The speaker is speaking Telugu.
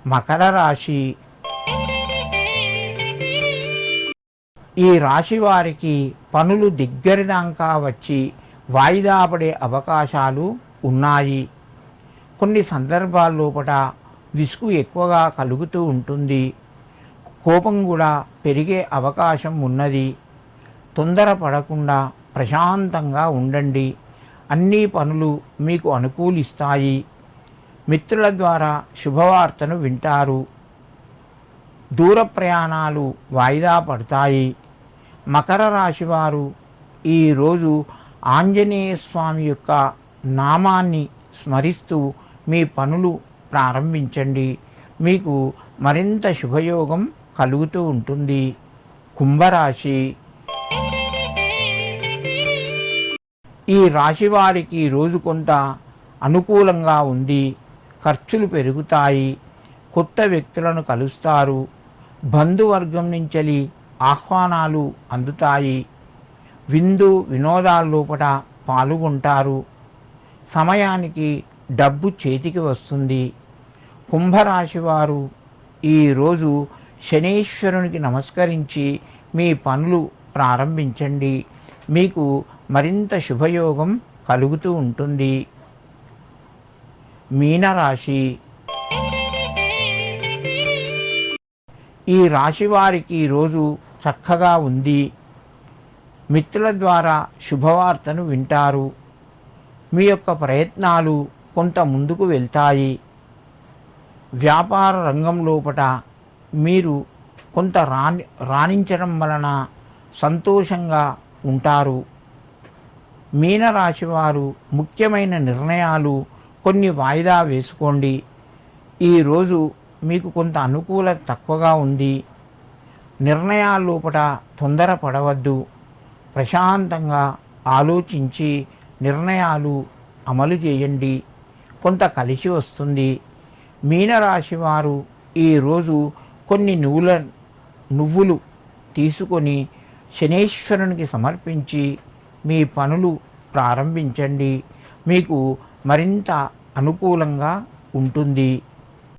మకర రాశి. ఈ రాశి వారికి పనులు దగ్గరదాకా వచ్చి వాయిదా పడే అవకాశాలు ఉన్నాయి. కొన్ని సందర్భాల్లోపట విసుగు ఎక్కువగా కలుగుతూ ఉంటుంది. కోపం కూడా పెరిగే అవకాశం ఉన్నది. తొందరపడకుండా ప్రశాంతంగా ఉండండి. అన్ని పనులు మీకు అనుకూలిస్తాయి. మిత్రుల ద్వారా శుభవార్తను వింటారు. దూర ప్రయాణాలు వాయిదా పడతాయి. మకర రాశి వారు ఈరోజు ఆంజనేయ స్వామి యొక్క నామాన్ని స్మరిస్తూ మీ పనులు ప్రారంభించండి. మీకు మరింత శుభయోగం కలుగుతూ ఉంటుంది. కుంభరాశి. ఈ రాశి వారికి రోజు కొంత అనుకూలంగా ఉంది. ఖర్చులు పెరుగుతాయి. కొత్త వ్యక్తులను కలుస్తారు. బంధువర్గం నుంచి ఆహ్వానాలు అందుతాయి. విందు వినోదాల్లోపట పాల్గొంటారు. సమయానికి డబ్బు చేతికి వస్తుంది. కుంభరాశి వారు ఈరోజు శనీశ్వరునికి నమస్కరించి మీ పనులు ప్రారంభించండి. మీకు మరింత శుభయోగం కలుగుతూ ఉంటుంది. మీనరాశి. ఈ రాశి వారికి ఈరోజు చక్కగా ఉంది. మిత్రుల ద్వారా శుభవార్తను వింటారు. మీ యొక్క ప్రయత్నాలు కొంత ముందుకు వెళ్తాయి. వ్యాపార రంగం లోపట మీరు కొంత రాణించడం వలన సంతోషంగా ఉంటారు. మీనరాశి వారు ముఖ్యమైన నిర్ణయాలు కొన్ని వాయిదా వేసుకోండి. ఈరోజు మీకు కొంత అనుకూలత తక్కువగా ఉంది. నిర్ణయాల్లోపట తొందరపడవద్దు. ప్రశాంతంగా ఆలోచించి నిర్ణయాలు అమలు చేయండి. కొంత కలిసి వస్తుంది. మీనరాశి వారు ఈరోజు కొన్ని నువ్వులు తీసుకొని శనీశ్వరునికి సమర్పించి మీ పనులు ప్రారంభించండి. మీకు మరింత అనుకూలంగా ఉంటుంది.